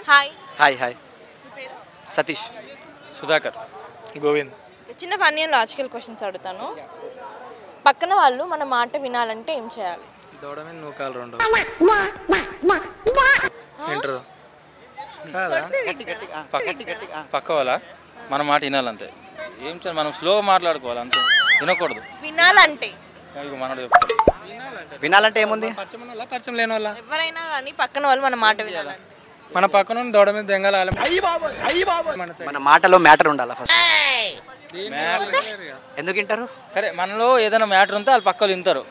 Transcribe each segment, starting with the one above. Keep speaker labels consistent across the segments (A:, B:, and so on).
A: Hi
B: hi hi Satish
C: Sudhakar
D: Govind.
A: చిన్న funny and logical questions అడుగుతాను. పక్కన వాళ్ళు మన మాట వినాలంటే ఏం చేయాలి?
D: దూడమే నూకాలు రెండు వింటారు
C: పక్క వాళ్ళ మన మాట వినాలంతే. ఏం చేయాలి, మనం స్లోగా మాట్లాడుకోవాలి అంతే, వినకూడదు.
A: వినాలంటే
C: ఇక మనోడు చెప్తాడు.
B: వినాలంటే ఏముంది?
D: పరిచయం ఉన్న వాళ్ళ పరిచయం లేని వాళ్ళ
A: ఎవరైనా కానీ పక్కన వాళ్ళు మన మాట వినాలంటే
D: మన పక్కన దూడ మీద దెంగలాలి.
B: మన మాటలో మ్యాటర్ ఉండాలి ఫస్ట్. ఎందుకు వింటారు?
C: సరే, మనలో ఏదైనా మ్యాటర్ ఉంటే వాళ్ళు పక్కలు వింటారు.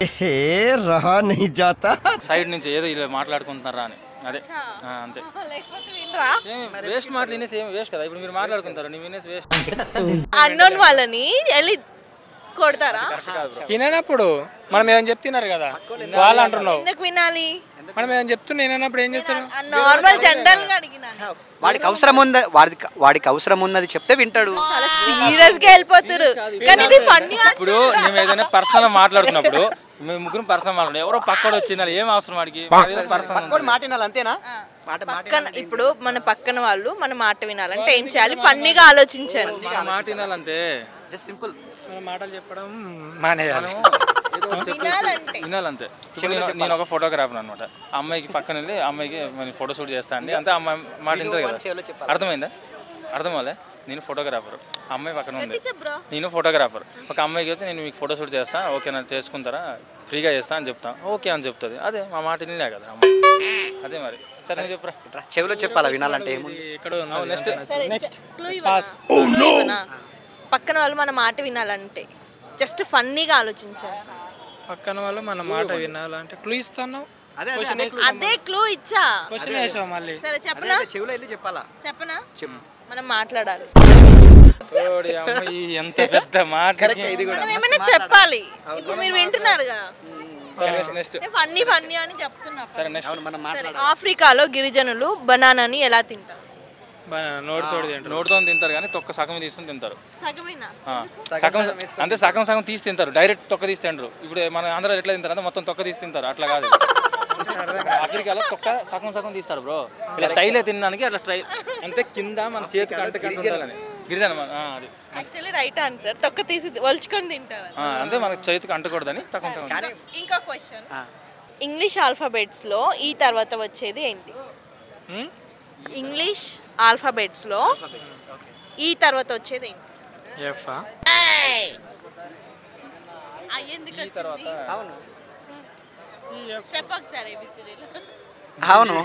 C: సైడ్ నుంచి ఏదో ఇలా మాట్లాడుకుంటున్నారా అని, అదే అంతే. వేస్ట్ మాటలు వినేసి ఏం వేస్ట్ కదా. ఇప్పుడు మీరు మాట్లాడుకుంటారు, నేను వినేసి వేస్ట్.
A: అన్నోన్ వాళ్ళని వెళ్ళి కొడతారా?
D: వినప్పుడు మనం ఏమైనా చెప్తున్నారు కదా, వాళ్ళు అంటున్నావు
A: ఎందుకు వినాలి?
D: మనం ఏమైనా చెప్తున్నా వినప్పుడు ఏం చేస్తారు?
A: నార్మల్ జనరల్ గా అడిగినాను.
B: వాడికి అవసరం ఉంది, వాడికి అవసరం ఉన్నది చెప్తే వింటాడు.
A: సీరియస్ గా వెళ్ళిపోతారు. కానీ ఇది ఫన్నీ.
C: ఇప్పుడు మేము ఏదైనా పర్సనల్ మాట్లాడుతున్నప్పుడు మేము ముగ్గురు పర్సనల్ మాట్లాడు, ఎవరో పక్కడు వచ్చింది ఏం అవసరం వాడికి?
B: పక్కోడు మాట వినాలి అంతేనా?
A: పక్కన ఇప్పుడు మన పక్కన వాళ్ళు మన మాట వినాలంటే ఏం చేయాలి? ఫన్నీగా ఆలోచించాను.
C: మాట వినాలంతే,
B: జస్ట్ సింపుల్.
D: మాటలు చెప్పడం మానేయాలి.
C: వినాలంతే. నేను ఒక ఫోటోగ్రాఫర్ అనమాట. అమ్మాయికి పక్కన వెళ్ళి అమ్మాయికి ఫోటో షూట్ చేస్తా అండి అంతే. అమ్మాయి మాట వింటుంది కదా. అర్థమైందా? అర్థం వాళ్ళే. నేను ఫోటోగ్రాఫర్, అమ్మాయి పక్కన ఉంది, నేను ఫోటోగ్రాఫర్. ఒక అమ్మాయికి వచ్చి నేను మీకు ఫోటో షూట్ చేస్తా, ఓకే నన్ను చేసుకుంటారా, ఫ్రీగా చేస్తా అని చెప్తా, ఓకే అని చెప్తుంది. అదే మా మాట వినలే కదా అమ్మాయి. అదే మరి. సరే చెప్పరా,
B: చెవిలో చెప్పాలా వినాలంటే ఏముంది?
A: పక్కన వాళ్ళు మన మాట వినాలంటే జస్ట్ ఫన్నీగా ఆలోచించారు.
D: పక్కన వాళ్ళు మన మాట వినాలంటే క్లూ ఇస్తాను.
A: అదే క్లూ ఇచ్చా.
D: క్వశ్చన్ వేసావు మళ్ళీ.
A: సరే చెప్పనా?
B: చెవిలో వెళ్ళి చెప్పాలా?
A: చెప్పనా? మనం మాట్లాడాలి.
C: ఎంత పెద్ద మాట.
A: మనం ఏమైనా చెప్పాలి. ఇప్పుడు మీరు వింటున్నారుగా, ఫన్నీ ఫన్నీ అని చెప్తున్నా. ఆఫ్రికాలో గిరిజనులు బనానాని ఎలా తింటారు?
C: నోటితో తింటారు కానీ తొక్క సగం తీసుకుని తింటారు.
A: సగమేనా?
C: సగం అంటే సగం తీసి తింటారు, డైరెక్ట్ తొక్క తీసి తింటారు. ఇప్పుడు మన ఆంధ్రాలో ఎట్లా తింటారు అంటే మొత్తం తొక్క తీసి తింటారు, అట్లా కాదు. ఆఫ్రికాలో తొక్క సగం తీస్తారు బ్రో. ఇలా స్టైలే తినడానికి అట్లా స్టైల్ అంతే. కింద మన చేతికి అంటుకుంటాలని గిరిజన అది
A: యాక్చువల్లీ రైట్ ఆన్సర్. తొక్క తీసి వల్చుకొని తింటారు
C: అంతే, మనకి చేతికి అంటకూడదని తక్కువ సగం.
A: ఇంకో క్వశ్చన్, ఇంగ్లీష్ ఆల్ఫాబెట్స్ లో ఈ తర్వాత వచ్చేది ఏంటి? ఇంగ్లీష్ ఆల్ఫాబెట్స్ లో ఈ తర్వాత వచ్చేది ఏంటి?
D: ఎఫ్.
B: అవును.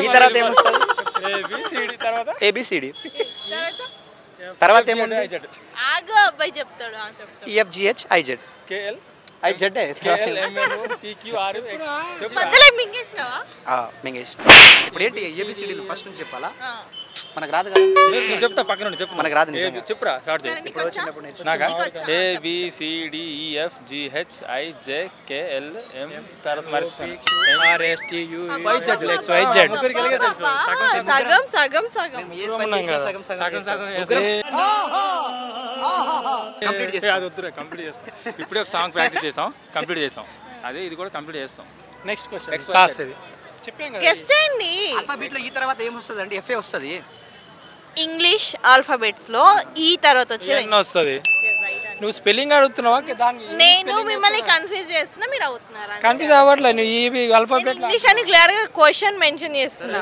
B: ఈ తర్వాత ఏమొస్తుంది? ఏబిసిడి తర్వాత ఏముంది?
A: ఆగు, అబ్బాయి చెప్తాడు.
B: EFGH IZ. ఐజెడ్ మింగేష్. ఇప్పుడు ఏంటి ఏబిసిడి ఫస్ట్ నుంచి చెప్పాలా? మనకు రాదు కదా.
C: నేను చెప్తా పక్కన నుండి చెప్పు.
B: మనకు రాదు.
C: చెప్పురా, స్టార్ట్ చేయి. నాకా ABCDEFGHIJKLM తర్వాత మర్చిపోయాను. కంప్లీట్ చేస్తాం. ఇప్పుడే ఒక సాంగ్ ప్రాక్టీస్ చేసాం, కంప్లీట్ చేసాం. అదే ఇది కూడా కంప్లీట్ చేస్తాం.
D: నెక్స్ట్ క్వశ్చన్
A: గెస్ చేయండి.
B: ఆల్ఫాబెట్ లో ఈ తర్వాత ఏమొస్తుంది అంటే ఎఫ్ఏ వస్తుంది.
A: ఇంగ్లీష్ ఆల్ఫాబెట్స్ లో ఈ తర్వాత వచ్చేది
D: వస్తుంది. నువ్వు స్పెల్లింగ్ అడుగుతున్నావా?
A: నేను మిమ్మల్ని కన్ఫ్యూజ్ చేస్తున్నా, మీరు అవుతున్నారా?
D: కన్ఫ్యూజ్ అవ్వట్లేదు. నువ్వు ఈ ఆల్ఫాబెట్
A: ఇంగ్లీష్ అని క్లియర్ గా క్వశ్చన్ మెన్షన్ చేస్తున్నా.